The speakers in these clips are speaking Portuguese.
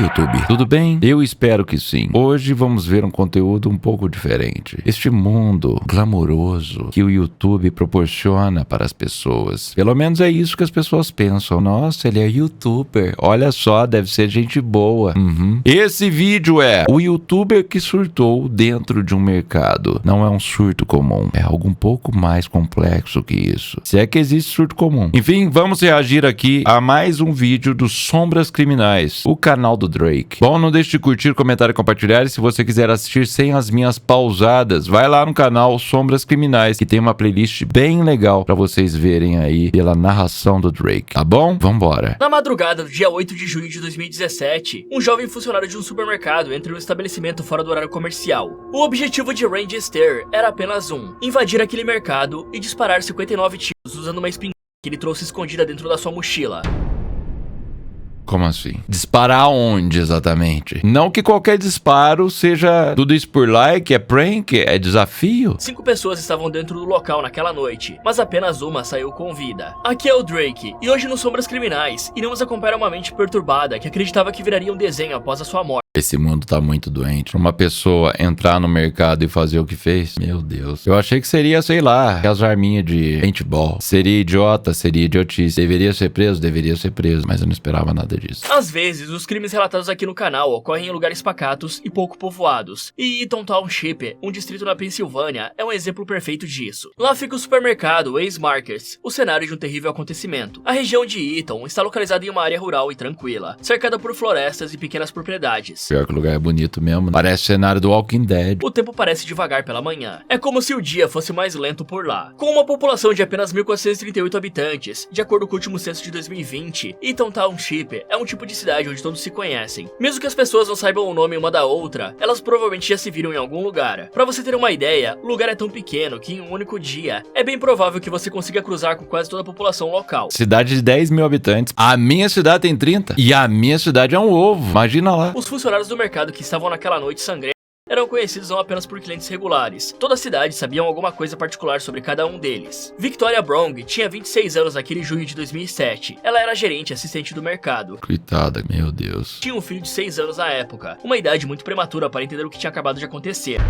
YouTube, tudo bem? Eu espero que sim. Hoje vamos ver um conteúdo um pouco diferente. Este mundo glamouroso que o YouTube proporciona para as pessoas. Pelo menos é isso que as pessoas pensam. Nossa, ele é YouTuber. Olha só, deve ser gente boa. Esse vídeo é o YouTuber que surtou dentro de um mercado. Não é um surto comum. É algo um pouco mais complexo que isso. Se é que existe surto comum. Enfim, vamos reagir aqui a mais um vídeo do Sombras Criminais, o canal do Drake. Bom, não deixe de curtir, comentar e compartilhar. E se você quiser assistir sem as minhas pausadas, vai lá no canal Sombras Criminais, que tem uma playlist bem legal pra vocês verem aí pela narração do Drake, tá bom? Vambora. Na madrugada do dia 8 de junho de 2017, um jovem funcionário de um supermercado entra no estabelecimento fora do horário comercial. O objetivo de Randy Stair era apenas um: invadir aquele mercado e disparar 59 tiros usando uma espingarda que ele trouxe escondida dentro da sua mochila. Como assim? Disparar onde exatamente? Não que qualquer disparo seja tudo isso por like, é prank, é desafio. 5 pessoas estavam dentro do local naquela noite, mas apenas uma saiu com vida. Aqui é o Drake, e hoje no Sombras Criminais, iremos acompanhar uma mente perturbada que acreditava que viraria um desenho após a sua morte. Esse mundo tá muito doente. Uma pessoa entrar no mercado e fazer o que fez, meu Deus. Eu achei que seria, sei lá, as arminhas de paintball. Seria idiota, seria idiotice. Deveria ser preso, mas eu não esperava nada disso. Às vezes, os crimes relatados aqui no canal ocorrem em lugares pacatos e pouco povoados. E Eaton Township, um distrito na Pensilvânia, é um exemplo perfeito disso. Lá fica o supermercado Ace Markets, o cenário de um terrível acontecimento. A região de Eaton está localizada em uma área rural e tranquila, cercada por florestas e pequenas propriedades. Pior que o lugar é bonito mesmo. Parece cenário do Walking Dead. O tempo parece devagar pela manhã. É como se o dia fosse mais lento por lá. Com uma população de apenas 1.438 habitantes, de acordo com o último censo de 2020, Eaton Township é um tipo de cidade onde todos se conhecem. Mesmo que as pessoas não saibam o nome uma da outra, elas provavelmente já se viram em algum lugar. Pra você ter uma ideia, o lugar é tão pequeno que em um único dia, é bem provável que você consiga cruzar com quase toda a população local. Cidade de 10 mil habitantes. A minha cidade tem 30. E a minha cidade é um ovo. Imagina lá. Os funcionários do mercado que estavam naquela noite sangrenta eram conhecidos não apenas por clientes regulares. Toda a cidade sabia alguma coisa particular sobre cada um deles. Victoria Brong tinha 26 anos naquele junho de 2007. Ela era gerente assistente do mercado. Coitada, meu Deus. Tinha um filho de 6 anos na época, uma idade muito prematura para entender o que tinha acabado de acontecer.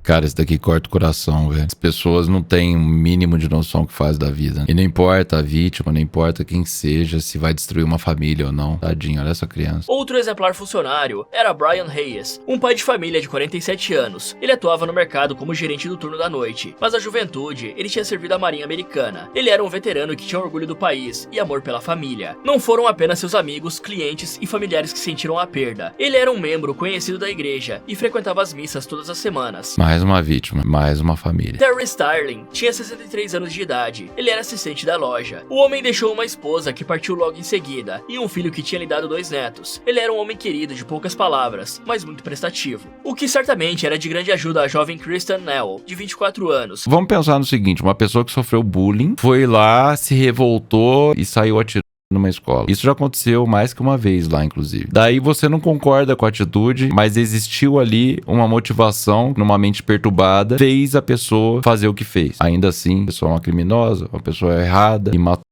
Cara, isso daqui corta o coração, velho. As pessoas não têm um mínimo de noção que faz da vida. E não importa a vítima, não importa quem seja, se vai destruir uma família ou não. Tadinho, olha essa criança. Outro exemplar funcionário era Brian Hayes, um pai de família de 47 anos. Ele atuava no mercado como gerente do turno da noite, mas na juventude, ele tinha servido à Marinha Americana. Ele era um veterano que tinha orgulho do país e amor pela família. Não foram apenas seus amigos, clientes e familiares que sentiram a perda. Ele era um membro conhecido da igreja e frequentava as missas todas as semanas. Mais uma vítima, mais uma família. Terry Starling tinha 63 anos de idade. Ele era assistente da loja. O homem deixou uma esposa que partiu logo em seguida e um filho que tinha lhe dado 2 netos. Ele era um homem querido de poucas palavras, mas muito prestativo. O que certamente era de grande ajuda à jovem Kristen Nell, de 24 anos. Vamos pensar no seguinte, uma pessoa que sofreu bullying, foi lá, se revoltou e saiu atirando numa escola. Isso já aconteceu mais que uma vez lá, inclusive. Daí você não concorda com a atitude, mas existiu ali uma motivação numa mente perturbada, fez a pessoa fazer o que fez. Ainda assim, a pessoa é uma criminosa, uma pessoa errada e matou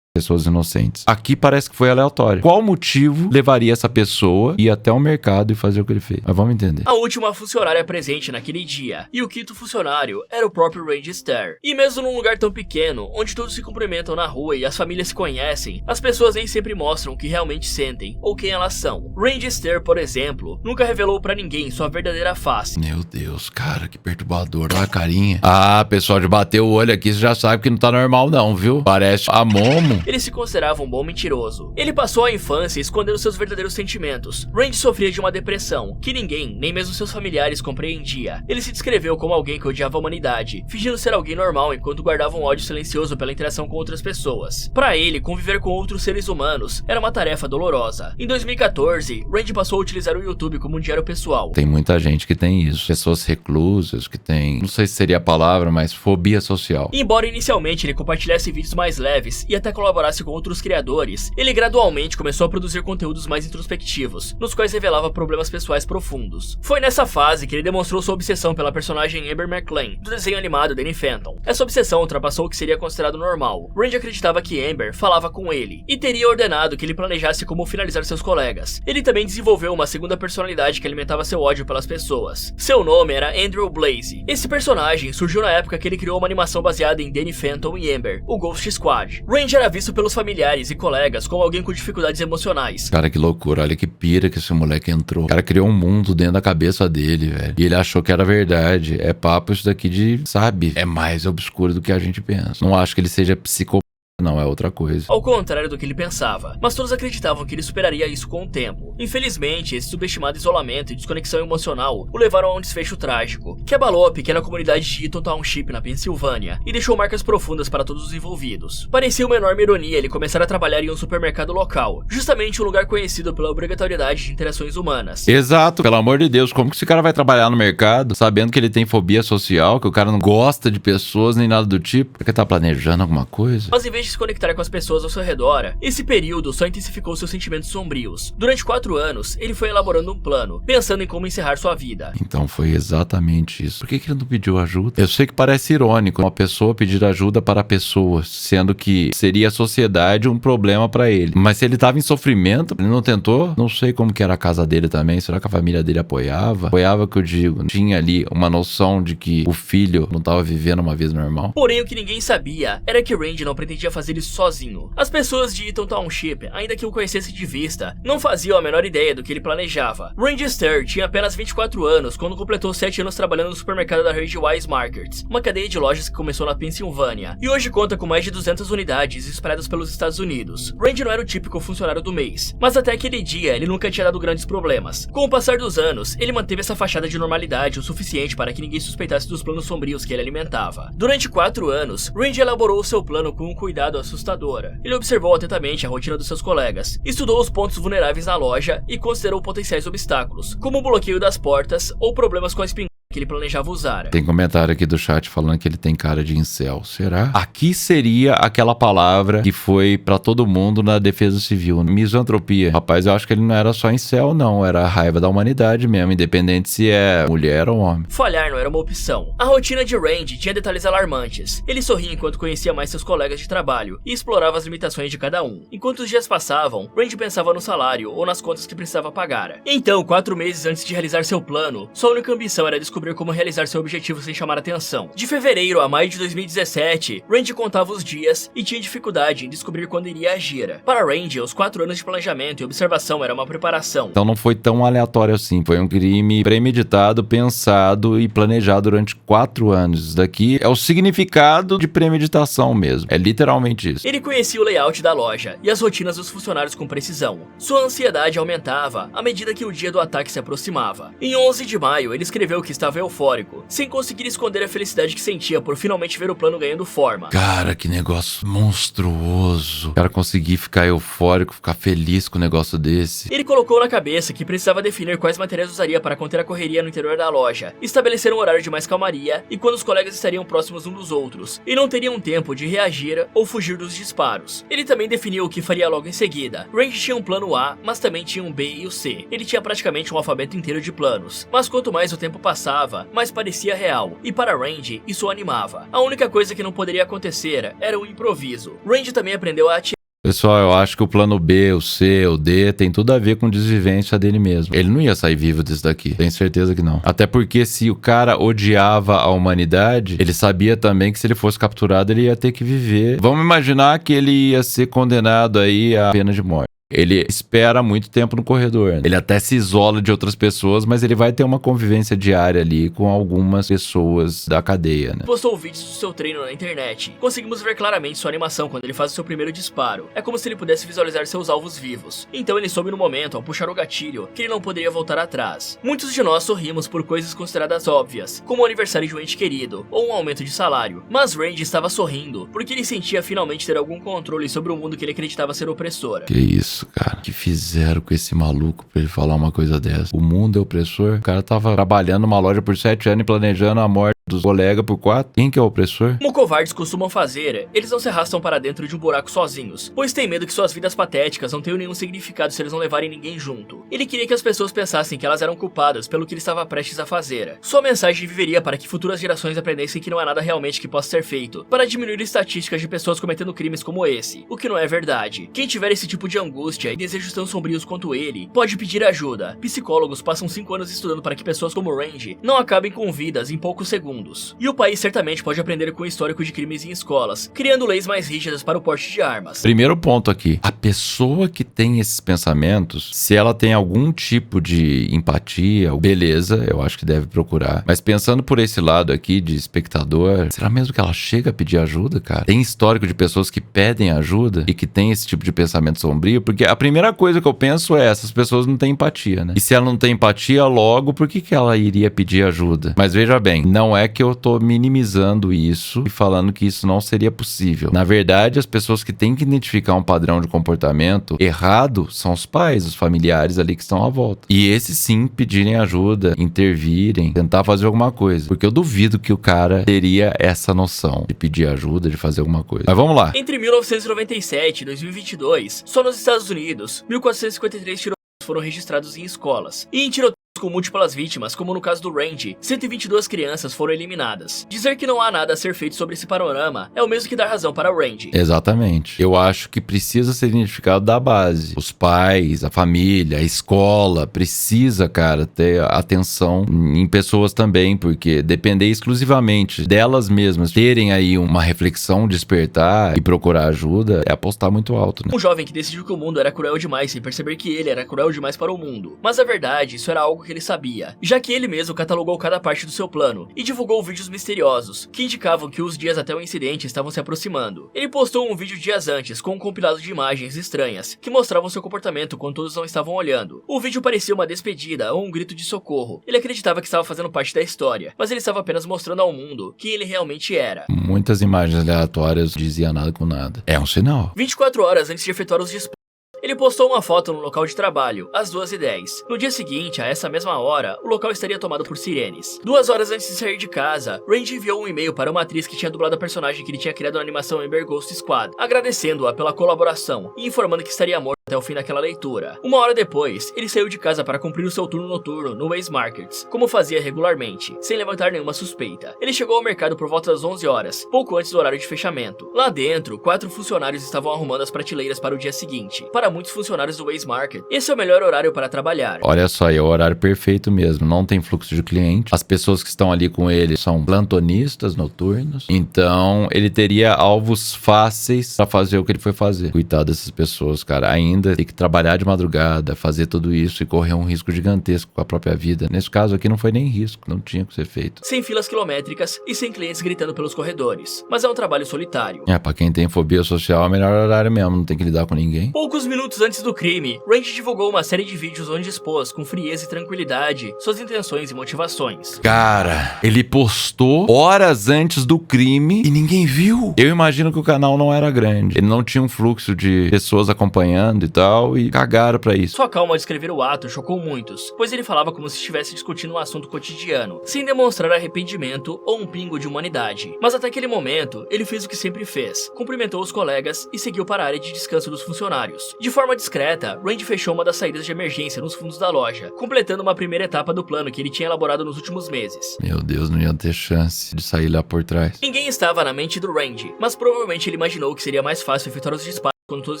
pessoas inocentes. Aqui parece que foi aleatório. Qual motivo levaria essa pessoa a ir até o mercado e fazer o que ele fez? Mas vamos entender. A última funcionária presente naquele dia, e o quinto funcionário era o próprio Randy Stair. E mesmo num lugar tão pequeno, onde todos se cumprimentam na rua e as famílias se conhecem, as pessoas nem sempre mostram o que realmente sentem ou quem elas são. Randy Stair, por exemplo, nunca revelou pra ninguém sua verdadeira face. Meu Deus, cara, que perturbador. Olha a carinha. Ah, pessoal, de bater o olho aqui, você já sabe que não tá normal não, viu? Parece a Momo. Ele se considerava um bom mentiroso. Ele passou a infância escondendo seus verdadeiros sentimentos. Randy sofria de uma depressão, que ninguém, nem mesmo seus familiares, compreendia. Ele se descreveu como alguém que odiava a humanidade, fingindo ser alguém normal enquanto guardava um ódio silencioso pela interação com outras pessoas. Para ele, conviver com outros seres humanos era uma tarefa dolorosa. Em 2014, Randy passou a utilizar o YouTube como um diário pessoal. Tem muita gente que tem isso. Pessoas reclusas que tem, não sei se seria a palavra, mas fobia social. Embora inicialmente ele compartilhasse vídeos mais leves e até colocasse colaborasse com outros criadores, ele gradualmente começou a produzir conteúdos mais introspectivos, nos quais revelava problemas pessoais profundos. Foi nessa fase que ele demonstrou sua obsessão pela personagem Amber McLean, do desenho animado Danny Phantom. Essa obsessão ultrapassou o que seria considerado normal. Randy acreditava que Amber falava com ele, e teria ordenado que ele planejasse como finalizar seus colegas. Ele também desenvolveu uma segunda personalidade que alimentava seu ódio pelas pessoas. Seu nome era Andrew Blaze. Esse personagem surgiu na época que ele criou uma animação baseada em Danny Phantom e Amber, o Ghost Squad. Randy era visto pelos familiares e colegas como alguém com dificuldades emocionais. Cara, que loucura, olha que pira que esse moleque entrou. O cara criou um mundo dentro da cabeça dele, velho. E ele achou que era verdade. É papo isso daqui de, sabe, é mais obscuro do que a gente pensa. Não acho que ele seja psicopata. Não, é outra coisa. Ao contrário do que ele pensava, mas todos acreditavam que ele superaria isso com o tempo. Infelizmente, esse subestimado isolamento e desconexão emocional o levaram a um desfecho trágico, que abalou a pequena comunidade de Eaton Township na Pensilvânia e deixou marcas profundas para todos os envolvidos. Parecia uma enorme ironia ele começar a trabalhar em um supermercado local, justamente um lugar conhecido pela obrigatoriedade de interações humanas. Exato, pelo amor de Deus, como que esse cara vai trabalhar no mercado sabendo que ele tem fobia social, que o cara não gosta de pessoas nem nada do tipo? Porque tá planejando alguma coisa? Mas em vez de se conectar com as pessoas ao seu redor, esse período só intensificou seus sentimentos sombrios. Durante 4 anos, ele foi elaborando um plano, pensando em como encerrar sua vida. Então foi exatamente isso. Por que ele não pediu ajuda? Eu sei que parece irônico uma pessoa pedir ajuda para pessoas, sendo que seria a sociedade um problema para ele. Mas se ele tava em sofrimento, ele não tentou? Não sei como que era a casa dele também. Será que a família dele apoiava? Apoiava, que eu digo. Tinha ali uma noção de que o filho não tava vivendo uma vida normal? Porém, o que ninguém sabia era que Randy não pretendia fazer isso sozinho. As pessoas de Eaton Township, ainda que o conhecessem de vista, não faziam a menor ideia do que ele planejava. Randy Starr tinha apenas 24 anos quando completou 7 anos trabalhando no supermercado da rede Wise Markets, uma cadeia de lojas que começou na Pensilvânia, e hoje conta com mais de 200 unidades espalhadas pelos Estados Unidos. Randy não era o típico funcionário do mês, mas até aquele dia ele nunca tinha dado grandes problemas. Com o passar dos anos, ele manteve essa fachada de normalidade o suficiente para que ninguém suspeitasse dos planos sombrios que ele alimentava. Durante 4 anos, Randy elaborou o seu plano com um cuidado assustador. Ele observou atentamente a rotina dos seus colegas, estudou os pontos vulneráveis na loja e considerou potenciais obstáculos, como o bloqueio das portas ou problemas com a espingarda que ele planejava usar. Tem comentário aqui do chat falando que ele tem cara de incel. Será? Aqui seria aquela palavra que foi pra todo mundo na defesa civil, misantropia. Rapaz, eu acho que ele não era só incel, não. Era a raiva da humanidade mesmo, independente se é mulher ou homem. Falhar não era uma opção. A rotina de Randy tinha detalhes alarmantes. Ele sorria enquanto conhecia mais seus colegas de trabalho e explorava as limitações de cada um. Enquanto os dias passavam, Randy pensava no salário ou nas contas que precisava pagar. Então, 4 meses antes de realizar seu plano, sua única ambição era descobrir como realizar seu objetivo sem chamar atenção. De fevereiro a maio de 2017, Randy contava os dias e tinha dificuldade em descobrir quando iria agir. Para Randy, os 4 anos de planejamento e observação era uma preparação. Então não foi tão aleatório assim, foi um crime premeditado, pensado e planejado durante 4 anos. Isso daqui é o significado de premeditação mesmo, é literalmente isso. Ele conhecia o layout da loja e as rotinas dos funcionários com precisão. Sua ansiedade aumentava à medida que o dia do ataque se aproximava. Em 11 de maio, ele escreveu que estava eufórico, sem conseguir esconder a felicidade que sentia por finalmente ver o plano ganhando forma. Cara, que negócio monstruoso. O cara conseguir ficar eufórico, ficar feliz com um negócio desse. Ele colocou na cabeça que precisava definir quais materiais usaria para conter a correria no interior da loja, estabelecer um horário de mais calmaria e quando os colegas estariam próximos um dos outros, e não teriam tempo de reagir ou fugir dos disparos. Ele também definiu o que faria logo em seguida. Randy tinha um plano A, mas também tinha um B e o C. Ele tinha praticamente um alfabeto inteiro de planos, mas quanto mais o tempo passava, mas parecia real, e para Randy, isso o animava. A única coisa que não poderia acontecer era o improviso. Randy também aprendeu a atirar. Pessoal, eu acho que o plano B, o C, o D tem tudo a ver com desvivência dele mesmo. Ele não ia sair vivo disso daqui, tenho certeza que não. Até porque se o cara odiava a humanidade, ele sabia também que se ele fosse capturado, ele ia ter que viver. Vamos imaginar que ele ia ser condenado aí à pena de morte. Ele espera muito tempo no corredor, né? Ele até se isola de outras pessoas, mas ele vai ter uma convivência diária ali com algumas pessoas da cadeia, né? Postou vídeos do seu treino na internet. Conseguimos ver claramente sua animação quando ele faz o seu primeiro disparo. É como se ele pudesse visualizar seus alvos vivos. Então ele soube no momento, ao puxar o gatilho, que ele não poderia voltar atrás. Muitos de nós sorrimos por coisas consideradas óbvias, como o aniversário de um ente querido, ou um aumento de salário. Mas Randy estava sorrindo, porque ele sentia finalmente ter algum controle sobre o mundo que ele acreditava ser opressor. Que isso, cara? Que fizeram com esse maluco pra ele falar uma coisa dessa? O mundo é opressor? O cara tava trabalhando numa loja por 7 anos e planejando a morte dos colegas por 4. Quem que é o opressor? Como covardes costumam fazer, eles não se arrastam para dentro de um buraco sozinhos, pois tem medo que suas vidas patéticas não tenham nenhum significado se eles não levarem ninguém junto. Ele queria que as pessoas pensassem que elas eram culpadas pelo que ele estava prestes a fazer. Sua mensagem viveria para que futuras gerações aprendessem que não há nada realmente que possa ser feito para diminuir estatísticas de pessoas cometendo crimes como esse, o que não é verdade. Quem tiver esse tipo de angústia e desejos tão sombrios quanto ele, pode pedir ajuda. Psicólogos passam 5 anos estudando para que pessoas como Randy não acabem com vidas em poucos segundos. E o país certamente pode aprender com o histórico de crimes em escolas, criando leis mais rígidas para o porte de armas. Primeiro ponto aqui, a pessoa que tem esses pensamentos, se ela tem algum tipo de empatia, beleza, eu acho que deve procurar. Mas pensando por esse lado aqui de espectador, será mesmo que ela chega a pedir ajuda, cara? Tem histórico de pessoas que pedem ajuda e que tem esse tipo de pensamento sombrio? Porque a primeira coisa que eu penso é, essas pessoas não têm empatia, né? E se ela não tem empatia, logo, por que ela iria pedir ajuda? Mas veja bem, não é que eu tô minimizando isso e falando que isso não seria possível. Na verdade, as pessoas que têm que identificar um padrão de comportamento errado são os pais, os familiares ali que estão à volta. E esses sim pedirem ajuda, intervirem, tentar fazer alguma coisa. Porque eu duvido que o cara teria essa noção de pedir ajuda, de fazer alguma coisa. Mas vamos lá. Entre 1997 e 2022, só nos Estados Unidos, 1.453 tiroteios foram registrados em escolas. E em tiroteios com múltiplas vítimas, como no caso do Randy, 122 crianças foram eliminadas. Dizer que não há nada a ser feito sobre esse panorama é o mesmo que dar razão para o Randy. Exatamente. Eu acho que precisa ser identificado da base. Os pais, a família, a escola, precisa, cara, ter atenção em pessoas também, porque depender exclusivamente delas mesmas, terem aí uma reflexão, despertar e procurar ajuda, é apostar muito alto, né? Um jovem que decidiu que o mundo era cruel demais sem perceber que ele era cruel demais para o mundo. Mas a verdade, isso era algo que ele sabia, já que ele mesmo catalogou cada parte do seu plano e divulgou vídeos misteriosos que indicavam que os dias até o incidente estavam se aproximando. Ele postou um vídeo dias antes com um compilado de imagens estranhas que mostravam seu comportamento quando todos não estavam olhando. O vídeo parecia uma despedida ou um grito de socorro. Ele acreditava que estava fazendo parte da história, mas ele estava apenas mostrando ao mundo quem ele realmente era. Muitas imagens aleatórias diziam nada com nada. É um sinal. 24 horas antes de efetuar os disparos, ele postou uma foto no local de trabalho, às 2h10. No dia seguinte, a essa mesma hora, o local estaria tomado por sirenes. 2 horas antes de sair de casa, Randy enviou um e-mail para uma atriz que tinha dublado a personagem que ele tinha criado na animação Ember Ghost Squad, agradecendo-a pela colaboração e informando que estaria morto até o fim daquela leitura. 1 hora depois, ele saiu de casa para cumprir o seu turno noturno no Waze Markets, como fazia regularmente, sem levantar nenhuma suspeita. Ele chegou ao mercado por volta das 11 horas, pouco antes do horário de fechamento. Lá dentro, 4 funcionários estavam arrumando as prateleiras para o dia seguinte. Para muitos funcionários do Waze Market, esse é o melhor horário para trabalhar. Olha só, é o horário perfeito mesmo, não tem fluxo de cliente. As pessoas que estão ali com ele são plantonistas noturnos, então ele teria alvos fáceis para fazer o que ele foi fazer. Coitado dessas pessoas, cara, ainda tem que trabalhar de madrugada, fazer tudo isso e correr um risco gigantesco com a própria vida. Nesse caso aqui não foi nem risco, não tinha que ser feito. Sem filas quilométricas e sem clientes gritando pelos corredores. Mas é um trabalho solitário. Pra quem tem fobia social é o melhor horário mesmo, não tem que lidar com ninguém. Poucos minutos antes do crime, Randy divulgou uma série de vídeos onde expôs com frieza e tranquilidade suas intenções e motivações. Cara, ele postou horas antes do crime e ninguém viu. Eu imagino que o canal não era grande. Ele não tinha um fluxo de pessoas acompanhando e tal, e cagaram pra isso. Sua calma ao descrever o ato chocou muitos, pois ele falava como se estivesse discutindo um assunto cotidiano, sem demonstrar arrependimento ou um pingo de humanidade. Mas até aquele momento, ele fez o que sempre fez, cumprimentou os colegas e seguiu para a área de descanso dos funcionários. De forma discreta, Randy fechou uma das saídas de emergência nos fundos da loja, completando uma primeira etapa do plano que ele tinha elaborado nos últimos meses. Meu Deus, não ia ter chance de sair lá por trás. Ninguém estava na mente do Randy, mas provavelmente ele imaginou que seria mais fácil efetuar os disparos quando todos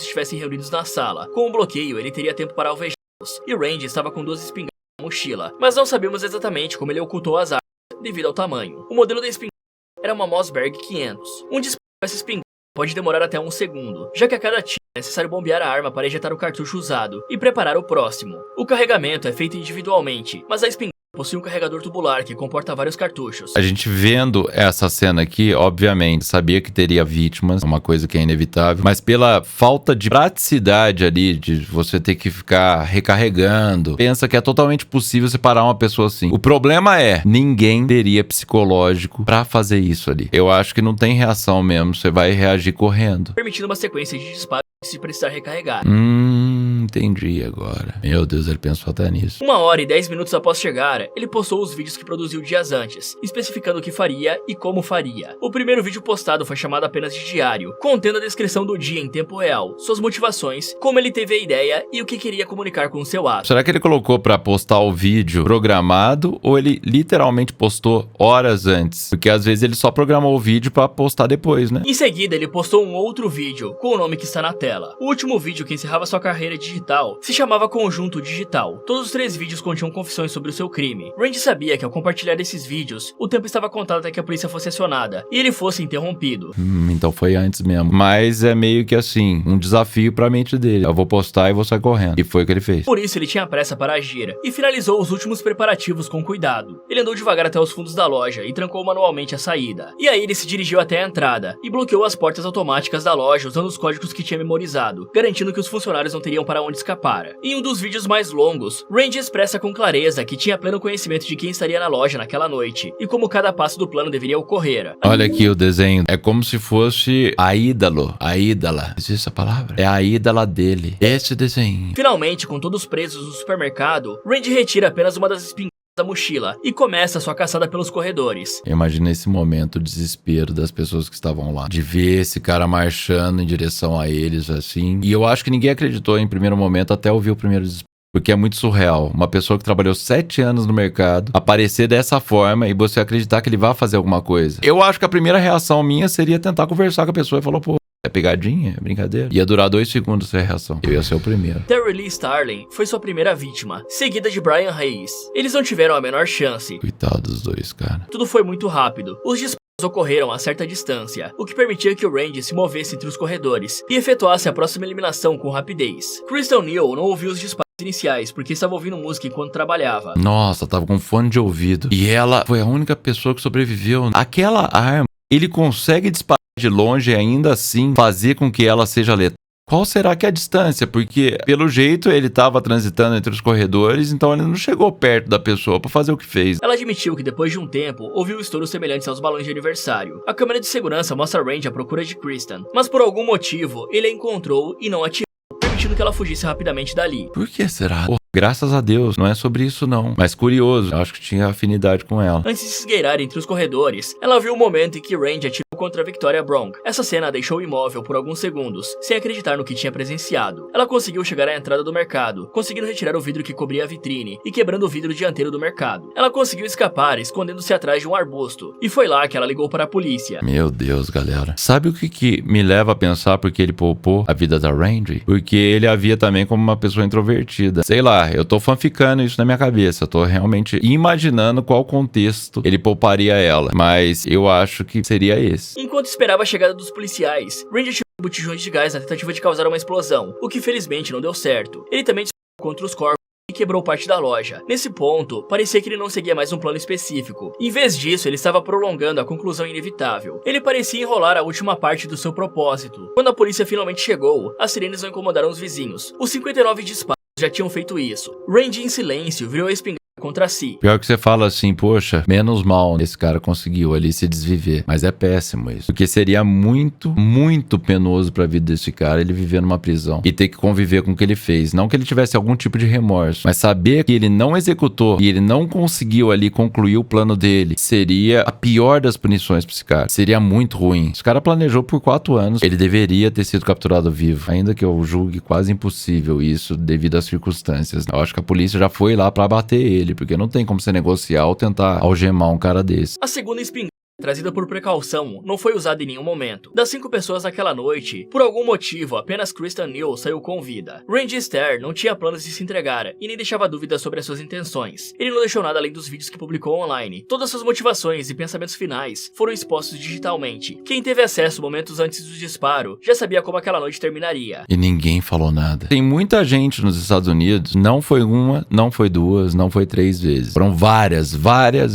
estivessem reunidos na sala. Com o bloqueio, ele teria tempo para alvejá-los, e Randy estava com 2 espingardas na mochila, mas não sabemos exatamente como ele ocultou as armas, devido ao tamanho. O modelo da espingarda era uma Mossberg 500. Um disparo com essa espingarda pode demorar até 1 segundo, já que a cada tiro é necessário bombear a arma para ejetar o cartucho usado e preparar o próximo. O carregamento é feito individualmente, mas a espingarda possui um carregador tubular que comporta vários cartuchos. A gente vendo essa cena aqui, obviamente, sabia que teria vítimas, uma coisa que é inevitável, mas pela falta de praticidade ali, de você ter que ficar recarregando, pensa que é totalmente possível separar uma pessoa assim. O problema é, ninguém teria psicológico pra fazer isso ali. Eu acho que não tem reação mesmo, você vai reagir correndo. Permitindo uma sequência de disparos se precisar recarregar. entendi agora. Meu Deus, ele pensou até nisso. 1h10 após chegar, ele postou os vídeos que produziu dias antes, especificando o que faria e como faria. O primeiro vídeo postado foi chamado apenas de diário, contendo a descrição do dia em tempo real, suas motivações, como ele teve a ideia e o que queria comunicar com o seu ato. Será que ele colocou pra postar o vídeo programado ou ele literalmente postou horas antes? Porque às vezes ele só programou o vídeo pra postar depois, né? Em seguida, ele postou um outro vídeo, com o nome que está na tela. O último vídeo que encerrava sua carreira digital se chamava Conjunto Digital. Todos os 3 vídeos continham confissões sobre o seu crime. Randy sabia que ao compartilhar esses vídeos, o tempo estava contado até que a polícia fosse acionada e ele fosse interrompido. Então foi antes mesmo. Mas é meio que assim, um desafio pra mente dele. Eu vou postar e vou sair correndo. E foi o que ele fez. Por isso ele tinha pressa para agir e finalizou os últimos preparativos com cuidado. Ele andou devagar até os fundos da loja e trancou manualmente a saída. E aí ele se dirigiu até a entrada e bloqueou as portas automáticas da loja usando os códigos que tinha memorizado, garantindo que os funcionários não teriam para onde escapar. Em um dos vídeos mais longos, Randy expressa com clareza que tinha pleno conhecimento de quem estaria na loja naquela noite e como cada passo do plano deveria ocorrer. Olha aqui o desenho. É como se fosse a ídolo. A ídola. Existe essa palavra? É a ídola dele. Esse desenho. Finalmente, com todos presos no supermercado, Randy retira apenas uma das espingardas da mochila e começa sua caçada pelos corredores. Imagina esse momento, o desespero das pessoas que estavam lá. De ver esse cara marchando em direção a eles, assim. E eu acho que ninguém acreditou em primeiro momento até ouvir o primeiro desespero. Porque é muito surreal. Uma pessoa que trabalhou 7 anos no mercado aparecer dessa forma e você acreditar que ele vai fazer alguma coisa. Eu acho que a primeira reação minha seria tentar conversar com a pessoa e falar, pô, é pegadinha? É brincadeira? Ia durar 2 segundos essa reação. Eu ia ser o primeiro. Terry Lee Starling foi sua primeira vítima, seguida de Brian Hayes. Eles não tiveram a menor chance. Coitado dos dois, cara. Tudo foi muito rápido. Os disparos ocorreram a certa distância, o que permitia que o Randy se movesse entre os corredores e efetuasse a próxima eliminação com rapidez. Kristen Neal não ouviu os disparos iniciais, porque estava ouvindo música enquanto trabalhava. Nossa, tava com fone de ouvido. E ela foi a única pessoa que sobreviveu. Aquela arma, ele consegue disparar de longe e ainda assim fazer com que ela seja letal. Qual será que é a distância? Porque, pelo jeito, ele estava transitando entre os corredores, então ele não chegou perto da pessoa para fazer o que fez. Ela admitiu que depois de um tempo, ouviu estouros semelhantes aos balões de aniversário. A câmera de segurança mostra Randy à procura de Kristen, mas por algum motivo, ele a encontrou e não atirou, permitindo que ela fugisse rapidamente dali. Por que será? Graças a Deus, não é sobre isso não. Mas curioso, eu acho que tinha afinidade com ela. Antes de se esgueirar entre os corredores, ela viu o momento em que Randy atirou contra Victoria Bronk. Essa cena a deixou imóvel por alguns segundos, sem acreditar no que tinha presenciado. Ela conseguiu chegar à entrada do mercado, conseguindo retirar o vidro que cobria a vitrine e quebrando o vidro dianteiro do mercado. Ela conseguiu escapar, escondendo-se atrás de um arbusto, e foi lá que ela ligou para a polícia. Meu Deus, galera. Sabe o que me leva a pensar porque ele poupou a vida da Randy? Porque ele a via também como uma pessoa introvertida. Sei lá, eu tô fanficando isso na minha cabeça. Eu tô realmente imaginando qual contexto ele pouparia ela. Mas eu acho que seria esse. Enquanto esperava a chegada dos policiais, Randy atirou botijões de gás na tentativa de causar uma explosão, o que felizmente não deu certo. Ele também disparou contra os corpos e quebrou parte da loja. Nesse ponto, parecia que ele não seguia mais um plano específico. Em vez disso, ele estava prolongando a conclusão inevitável. Ele parecia enrolar a última parte do seu propósito. Quando a polícia finalmente chegou, as sirenes não incomodaram os vizinhos. Os 59 disparos já tinham feito isso. Randy, em silêncio, virou a espingarda contra si. Pior que você fala assim, poxa, menos mal esse cara conseguiu ali se desviver. Mas é péssimo isso. Porque seria muito, muito penoso pra vida desse cara ele viver numa prisão e ter que conviver com o que ele fez. Não que ele tivesse algum tipo de remorso, mas saber que ele não executou e ele não conseguiu ali concluir o plano dele seria a pior das punições pra esse cara. Seria muito ruim. Esse cara planejou por 4 anos. Ele deveria ter sido capturado vivo. Ainda que eu julgue quase impossível isso devido às circunstâncias. Eu acho que a polícia já foi lá pra abater ele, porque não tem como você negociar ou tentar algemar um cara desse. A segunda espingarda, trazida por precaução, não foi usada em nenhum momento. Das 5 pessoas naquela noite, por algum motivo, apenas Kristen Neal saiu com vida. Randy Stair não tinha planos de se entregar e nem deixava dúvidas sobre as suas intenções. Ele não deixou nada além dos vídeos que publicou online. Todas suas motivações e pensamentos finais foram expostos digitalmente. Quem teve acesso momentos antes do disparo já sabia como aquela noite terminaria. E ninguém falou nada. Tem muita gente nos Estados Unidos, não foi uma, não foi duas, não foi 3 vezes. Foram várias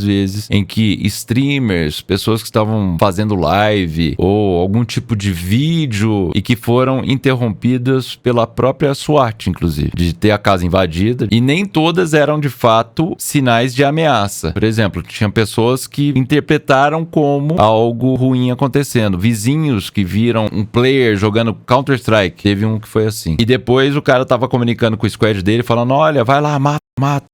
vezes em que streamers, pessoas que estavam fazendo live ou algum tipo de vídeo e que foram interrompidas pela própria SWAT, inclusive, de ter a casa invadida. E nem todas eram, de fato, sinais de ameaça. Por exemplo, tinha pessoas que interpretaram como algo ruim acontecendo. Vizinhos que viram um player jogando Counter-Strike. Teve um que foi assim. E depois o cara tava comunicando com o squad dele, falando, olha, vai lá, mata.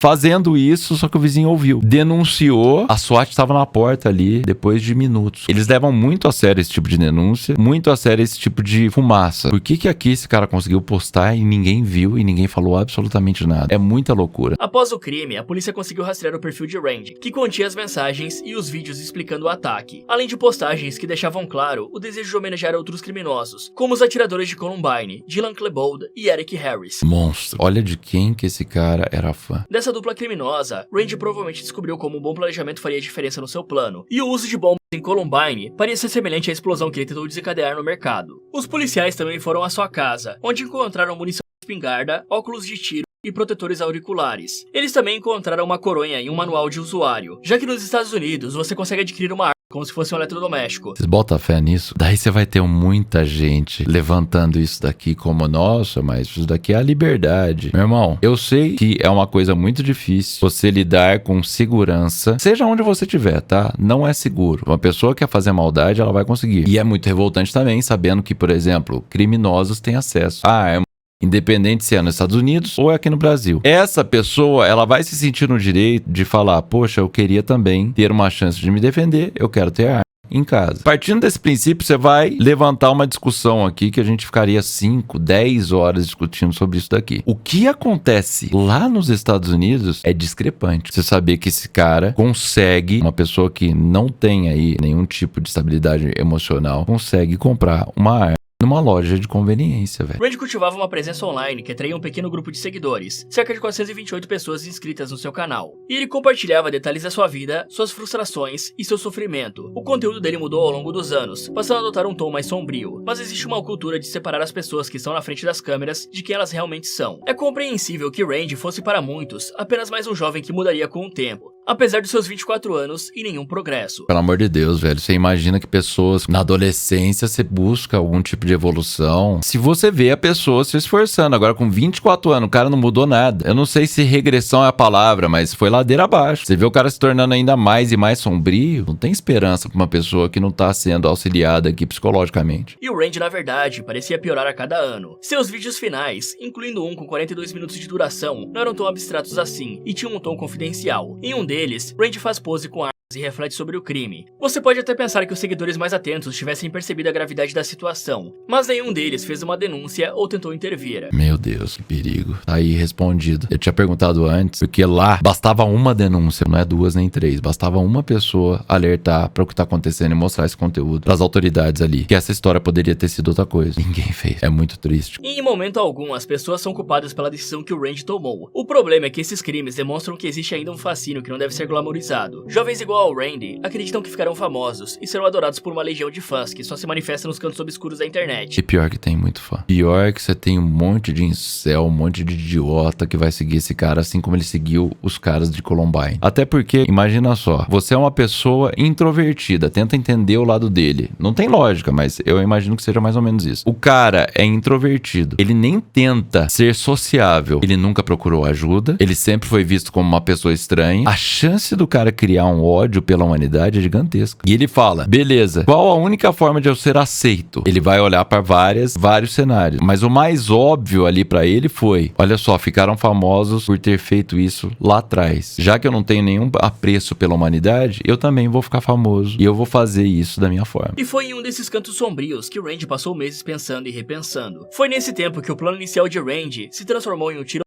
Fazendo isso, só que o vizinho ouviu. Denunciou, a SWAT estava na porta ali depois de minutos. Eles levam muito a sério esse tipo de denúncia, muito a sério esse tipo de fumaça. Por que aqui esse cara conseguiu postar e ninguém viu e ninguém falou absolutamente nada? É muita loucura. Após o crime, a polícia conseguiu rastrear o perfil de Randy, que continha as mensagens e os vídeos explicando o ataque, além de postagens que deixavam claro o desejo de homenagear outros criminosos, como os atiradores de Columbine, Dylan Klebold e Eric Harris. Monstro. Olha de quem que esse cara era fã. Dessa dupla criminosa, Randy provavelmente descobriu como um bom planejamento faria diferença no seu plano, e o uso de bombas em Columbine parecia semelhante à explosão que ele tentou desencadear no mercado. Os policiais também foram à sua casa, onde encontraram munição de espingarda, óculos de tiro e protetores auriculares. Eles também encontraram uma coronha e um manual de usuário, já que nos Estados Unidos você consegue adquirir uma arma como se fosse um eletrodoméstico. Vocês botam fé nisso? Daí você vai ter muita gente levantando isso daqui como, nossa, mas isso daqui é a liberdade. Meu irmão, eu sei que é uma coisa muito difícil você lidar com segurança, seja onde você estiver, tá? Não é seguro. Uma pessoa que quer fazer maldade, ela vai conseguir. E é muito revoltante também, sabendo que, por exemplo, criminosos têm acesso a arma. Independente se é nos Estados Unidos ou é aqui no Brasil. Essa pessoa, ela vai se sentir no direito de falar, poxa, eu queria também ter uma chance de me defender, eu quero ter arma em casa. Partindo desse princípio, você vai levantar uma discussão aqui que a gente ficaria 5, 10 horas discutindo sobre isso daqui. O que acontece lá nos Estados Unidos é discrepante. Você saber que esse cara consegue, uma pessoa que não tem aí nenhum tipo de estabilidade emocional, consegue comprar uma arma numa loja de conveniência, velho. Randy cultivava uma presença online que atraía um pequeno grupo de seguidores, cerca de 428 pessoas inscritas no seu canal. E ele compartilhava detalhes da sua vida, suas frustrações e seu sofrimento. O conteúdo dele mudou ao longo dos anos, passando a adotar um tom mais sombrio, mas existe uma cultura de separar as pessoas que estão na frente das câmeras de quem elas realmente são. É compreensível que Randy fosse para muitos apenas mais um jovem que mudaria com o tempo, apesar dos seus 24 anos e nenhum progresso. Pelo amor de Deus, velho, você imagina que pessoas na adolescência você busca algum tipo de evolução. Se você vê a pessoa se esforçando, agora com 24 anos, o cara não mudou nada. Eu não sei se regressão é a palavra, mas foi ladeira abaixo. Você vê o cara se tornando ainda mais e mais sombrio, não tem esperança pra uma pessoa que não tá sendo auxiliada aqui psicologicamente. E o Randy, na verdade, parecia piorar a cada ano. Seus vídeos finais, incluindo um com 42 minutos de duração, não eram tão abstratos assim e tinham um tom confidencial. Em um deles, Randy faz pose com armas e reflete sobre o crime. Você pode até pensar que os seguidores mais atentos tivessem percebido a gravidade da situação, mas nenhum deles fez uma denúncia ou tentou intervir. Meu Deus, que perigo. Tá aí respondido. Eu tinha perguntado antes, porque lá bastava uma denúncia, não é 2 nem 3, bastava uma pessoa alertar para o que tá acontecendo e mostrar esse conteúdo pras autoridades ali, que essa história poderia ter sido outra coisa. Ninguém fez. É muito triste. E em momento algum, as pessoas são culpadas pela decisão que o Randy tomou. O problema é que esses crimes demonstram que existe ainda um fascínio que não deve ser glamorizado. Jovens igual ao Randy acreditam que ficarão famosos e serão adorados por uma legião de fãs que só se manifesta nos cantos obscuros da internet. E pior que tem muito fã. Pior que você tem um monte de incel, um monte de idiota que vai seguir esse cara assim como ele seguiu os caras de Columbine. Até porque, imagina só, você é uma pessoa introvertida, tenta entender o lado dele. Não tem lógica, mas eu imagino que seja mais ou menos isso. O cara é introvertido, ele nem tenta ser sociável, ele nunca procurou ajuda, ele sempre foi visto como uma pessoa estranha. A chance do cara criar um ódio pela humanidade é gigantesca. E ele fala, beleza, qual a única forma de eu ser aceito? Ele vai olhar para vários cenários, mas o mais óbvio ali para ele foi, olha só, ficaram famosos por ter feito isso lá atrás. Já que eu não tenho nenhum apreço pela humanidade, eu também vou ficar famoso e eu vou fazer isso da minha forma. E foi em um desses cantos sombrios que Randy passou meses pensando e repensando. Foi nesse tempo que o plano inicial de Randy se transformou em um tiro.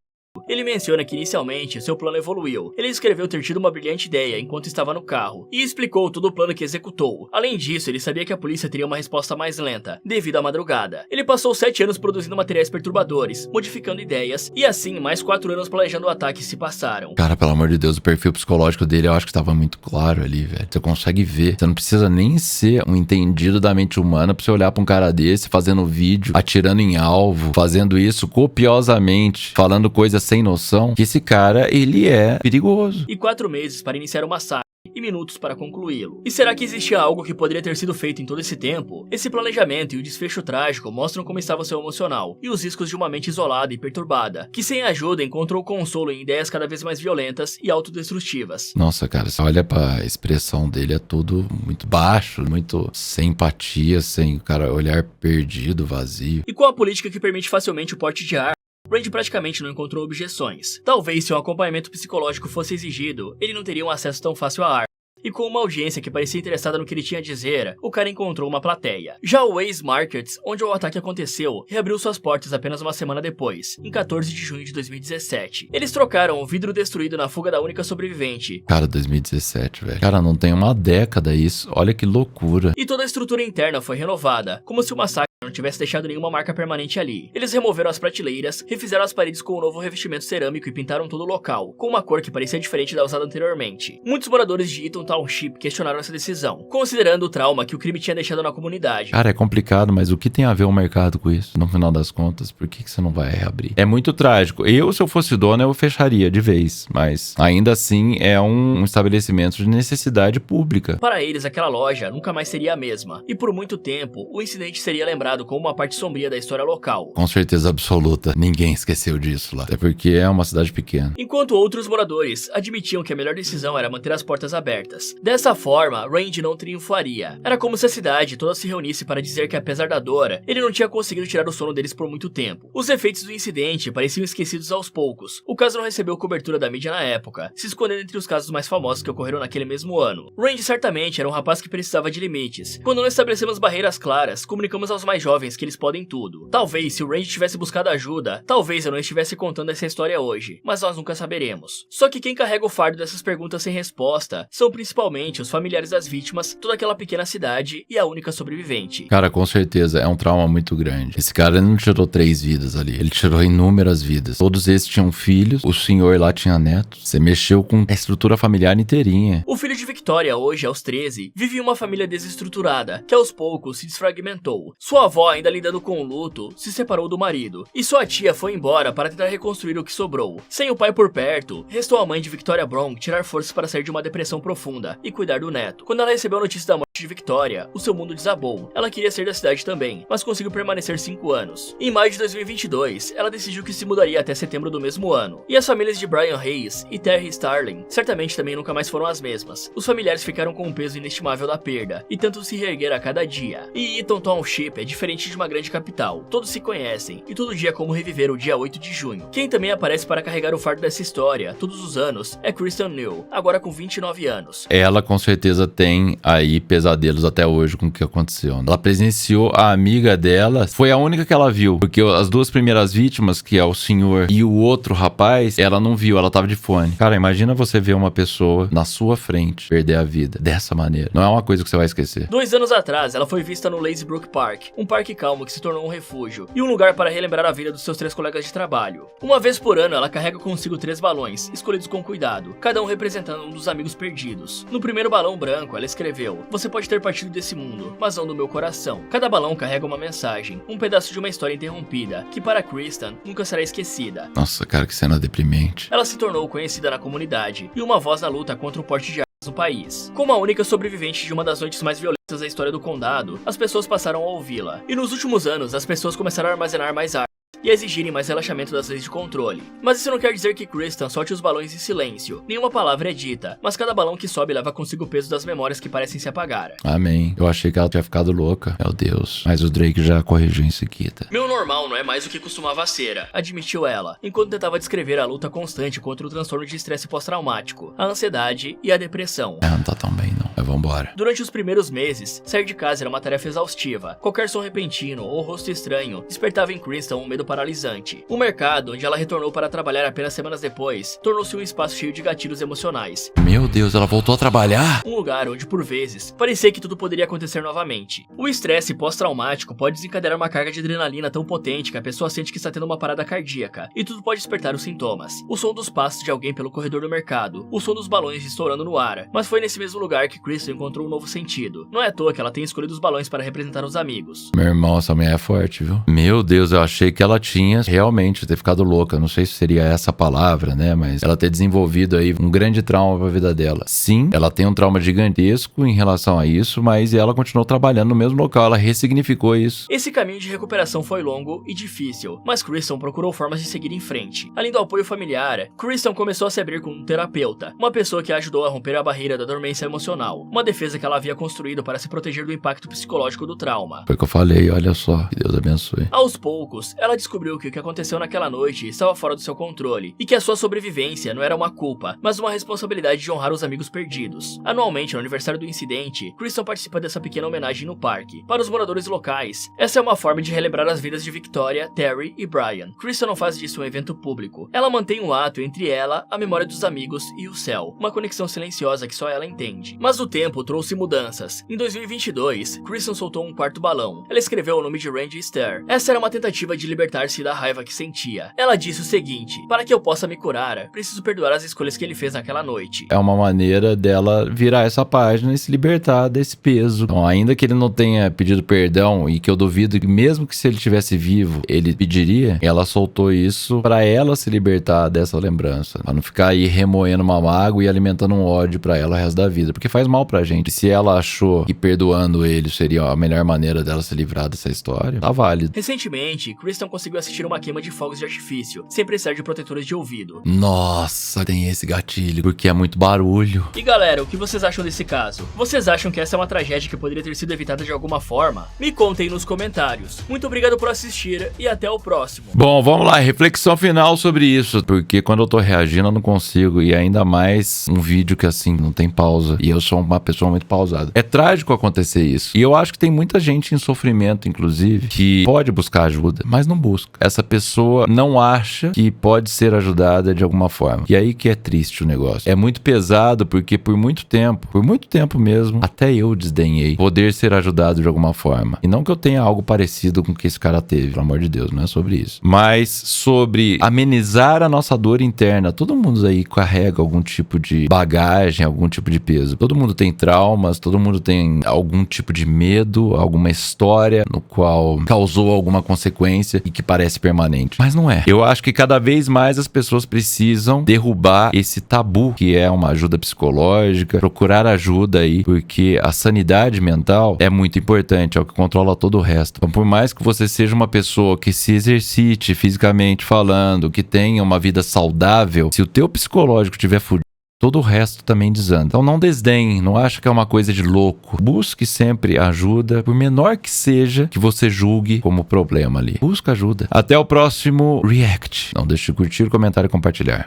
Ele menciona que inicialmente seu plano evoluiu. Ele escreveu ter tido uma brilhante ideia enquanto estava no carro e explicou todo o plano que executou. Além disso, ele sabia que a polícia teria uma resposta mais lenta, devido à madrugada. Ele passou 7 anos produzindo materiais perturbadores, modificando ideias, e assim mais 4 anos planejando o ataque se passaram. Cara, pelo amor de Deus, o perfil psicológico dele eu acho que estava muito claro ali, velho. Você consegue ver. Você não precisa nem ser um entendido da mente humana pra você olhar pra um cara desse, fazendo vídeo, atirando em alvo, fazendo isso copiosamente, falando coisas sem noção, que esse cara, ele é perigoso. E 4 meses para iniciar o massacre. e minutos para concluí-lo. E será que existia algo que poderia ter sido feito em todo esse tempo? Esse planejamento e o desfecho trágico mostram como estava seu emocional e os riscos de uma mente isolada e perturbada, que sem ajuda encontrou consolo em ideias cada vez mais violentas e autodestrutivas. Nossa, cara, você olha pra expressão dele, é tudo muito baixo, muito sem empatia, sem, cara, olhar perdido, vazio. E com a política que permite facilmente o porte de arma, Randy praticamente não encontrou objeções. Talvez se um acompanhamento psicológico fosse exigido, ele não teria um acesso tão fácil à arma. E com uma audiência que parecia interessada no que ele tinha a dizer, o cara encontrou uma plateia. Já o Ace Markets, onde o ataque aconteceu, reabriu suas portas apenas uma semana depois, em 14 de junho de 2017. Eles trocaram o vidro destruído na fuga da única sobrevivente. Cara, 2017, velho. Cara, não tem uma década isso. Olha que loucura. E toda a estrutura interna foi renovada, como se o massacre não tivesse deixado nenhuma marca permanente ali. Eles removeram as prateleiras, refizeram as paredes com um novo revestimento cerâmico e pintaram todo o local, com uma cor que parecia diferente da usada anteriormente. Muitos moradores de Eaton Township questionaram essa decisão, considerando o trauma que o crime tinha deixado na comunidade. Cara, é complicado, mas o que tem a ver o mercado com isso? No final das contas, por que você não vai reabrir? É muito trágico. Se eu fosse dono, eu fecharia de vez, mas ainda assim é um estabelecimento de necessidade pública. Para eles, aquela loja nunca mais seria a mesma, e por muito tempo, o incidente seria lembrado como uma parte sombria da história local. Com certeza absoluta, ninguém esqueceu disso lá, até porque é uma cidade pequena. Enquanto outros moradores admitiam que a melhor decisão era manter as portas abertas. Dessa forma, Randy não triunfaria. Era como se a cidade toda se reunisse para dizer que, apesar da dor, ele não tinha conseguido tirar o sono deles por muito tempo. Os efeitos do incidente pareciam esquecidos aos poucos. O caso não recebeu cobertura da mídia na época, se escondendo entre os casos mais famosos que ocorreram naquele mesmo ano. Randy certamente era um rapaz que precisava de limites. Quando não estabelecemos barreiras claras, comunicamos aos mais jovens que eles podem tudo. Talvez se o Randy tivesse buscado ajuda, talvez eu não estivesse contando essa história hoje, mas nós nunca saberemos. Só que quem carrega o fardo dessas perguntas sem resposta são principalmente os familiares das vítimas, toda aquela pequena cidade e a única sobrevivente. Cara, com certeza, é um trauma muito grande. Esse cara não tirou 3 vidas ali, ele tirou inúmeras vidas. Todos esses tinham filhos, o senhor lá tinha netos. Você mexeu com a estrutura familiar inteirinha. O filho de Victoria, hoje aos 13, vive em uma família desestruturada, que aos poucos se desfragmentou. Sua avó, ainda lidando com o luto, se separou do marido, e sua tia foi embora para tentar reconstruir o que sobrou. Sem o pai por perto, restou a mãe de Victoria Bronk tirar forças para sair de uma depressão profunda e cuidar do neto. Quando ela recebeu a notícia da morte de Victoria, o seu mundo desabou. Ela queria sair da cidade também, mas conseguiu permanecer 5 anos. Em maio de 2022, ela decidiu que se mudaria até setembro do mesmo ano. E as famílias de Brian Hayes e Terry Starling certamente também nunca mais foram as mesmas. Os familiares ficaram com um peso inestimável da perda, e tentam se reerguer a cada dia. E Eaton Township é diferente de uma grande capital. Todos se conhecem, e todo dia é como reviver o dia 8 de junho. Quem também aparece para carregar o fardo dessa história, todos os anos, é Kristen New, agora com 29 anos. Ela com certeza tem aí pesadelos até hoje com o que aconteceu. Ela presenciou a amiga dela, foi a única que ela viu, porque as 2 primeiras vítimas, que é o senhor e o outro rapaz, ela não viu, ela tava de fone. Cara, imagina você ver uma pessoa na sua frente perder a vida dessa maneira. Não é uma coisa que você vai esquecer. 2 anos atrás, ela foi vista no Lazy Brook Park, um parque calmo que se tornou um refúgio e um lugar para relembrar a vida dos seus 3 colegas de trabalho. Uma vez por ano, ela carrega consigo 3 balões, escolhidos com cuidado, cada um representando um dos amigos perdidos. No primeiro balão branco, ela escreveu: "Você pode ter partido desse mundo, mas não do meu coração." Cada balão carrega uma mensagem, um pedaço de uma história interrompida, que para Kristen nunca será esquecida. Nossa, cara, que cena deprimente. Ela se tornou conhecida na comunidade e uma voz na luta contra o porte de armas no país. Como a única sobrevivente de uma das noites mais violentas da história do condado, as pessoas passaram a ouvi-la. E nos últimos anos, as pessoas começaram a armazenar mais armas e a exigirem mais relaxamento das leis de controle. Mas isso não quer dizer que Kristen solte os balões em silêncio. Nenhuma palavra é dita, mas cada balão que sobe leva consigo o peso das memórias que parecem se apagar. Amém. Eu achei que ela tinha ficado louca. Meu Deus. Mas o Drake já corrigiu em seguida. Meu normal não é mais o que costumava ser, admitiu ela, enquanto tentava descrever a luta constante contra o transtorno de estresse pós-traumático, a ansiedade e a depressão. Não tá tão bem não. Mas vambora. Durante os primeiros meses, sair de casa era uma tarefa exaustiva. Qualquer som repentino ou rosto estranho despertava em Kristen um medo paralisante. O mercado, onde ela retornou para trabalhar apenas semanas depois, tornou-se um espaço cheio de gatilhos emocionais. Meu Deus, ela voltou a trabalhar? Um lugar onde, por vezes, parecia que tudo poderia acontecer novamente. O estresse pós-traumático pode desencadear uma carga de adrenalina tão potente que a pessoa sente que está tendo uma parada cardíaca, e tudo pode despertar os sintomas. O som dos passos de alguém pelo corredor do mercado, o som dos balões estourando no ar. Mas foi nesse mesmo lugar que Kristen encontrou um novo sentido. Não é à toa que ela tem escolhido os balões para representar os amigos. Meu irmão, essa mulher é forte, viu? Meu Deus, eu achei que ela tinha realmente ter ficado louca. Não sei se seria essa palavra, né? Mas ela ter desenvolvido aí um grande trauma pra vida dela. Sim, ela tem um trauma gigantesco em relação a isso, mas ela continuou trabalhando no mesmo local. Ela ressignificou isso. Esse caminho de recuperação foi longo e difícil, mas Kristen procurou formas de seguir em frente. Além do apoio familiar, Kristen começou a se abrir com um terapeuta, uma pessoa que a ajudou a romper a barreira da dormência emocional, uma defesa que ela havia construído para se proteger do impacto psicológico do trauma. Foi o que eu falei, olha só, que Deus abençoe. Aos poucos, ela descobriu que o que aconteceu naquela noite estava fora do seu controle, e que a sua sobrevivência não era uma culpa, mas uma responsabilidade de honrar os amigos perdidos. Anualmente, no aniversário do incidente, Kristen participa dessa pequena homenagem no parque. Para os moradores locais, essa é uma forma de relembrar as vidas de Victoria, Terry e Brian. Kristen não faz disso um evento público. Ela mantém um ato entre ela, a memória dos amigos e o céu, uma conexão silenciosa que só ela entende. Mas o tempo trouxe mudanças. Em 2022, Kristen soltou um quarto balão. Ela escreveu o nome de Randy Stair. Essa era uma tentativa de libertar-se da raiva que sentia. Ela disse o seguinte: para que eu possa me curar, preciso perdoar as escolhas que ele fez naquela noite. É uma maneira dela virar essa página e se libertar desse peso. Então, ainda que ele não tenha pedido perdão, e que eu duvido que mesmo que se ele estivesse vivo, ele pediria, ela soltou isso pra ela se libertar dessa lembrança. Pra não ficar aí remoendo uma mágoa e alimentando um ódio pra ela o resto da vida. Porque faz mal pra gente. Se ela achou que perdoando ele seria a melhor maneira dela se livrar dessa história, tá válido. Recentemente, Kristen conseguiu assistir uma queima de fogos de artifício, sem precisar de protetores de ouvido. Nossa, tem esse gatilho, porque é muito barulho. E galera, o que vocês acham desse caso? Vocês acham que essa é uma tragédia que poderia ter sido evitada de alguma forma? Me contem nos comentários. Muito obrigado por assistir e até o próximo. Bom, vamos lá, reflexão final sobre isso, porque quando eu tô reagindo eu não consigo, e ainda mais um vídeo que assim, não tem pausa, e eu sou uma pessoa muito pausada. É trágico acontecer isso, e eu acho que tem muita gente em sofrimento, inclusive, que pode buscar ajuda, mas não busca. Essa pessoa não acha que pode ser ajudada de alguma forma, e aí que é triste o negócio. É muito pesado, porque por muito tempo mesmo, até eu desdenhei poder ser ajudado de alguma forma. E não que eu tenha algo parecido com o que esse cara teve, pelo amor de Deus, não é sobre isso. Mas sobre amenizar a nossa dor interna. Todo mundo aí carrega algum tipo de bagagem, algum tipo de peso. Todo mundo tem traumas, todo mundo tem algum tipo de medo, alguma história no qual causou alguma consequência e que parece permanente. Mas não é. Eu acho que cada vez mais as pessoas precisam derrubar esse tabu, que é uma ajuda psicológica, procurar ajuda aí, porque a sanidade mental é muito importante, é o que controla todo o resto. Então, por mais que você seja uma pessoa que se exercite fisicamente falando, que tenha uma vida saudável, se o teu psicológico estiver fudido, todo o resto também desanda. Então não desdenhe, não acha que é uma coisa de louco. Busque sempre ajuda, por menor que seja, que você julgue como problema ali. Busca ajuda. Até o próximo React. Não deixe de curtir, comentar e compartilhar.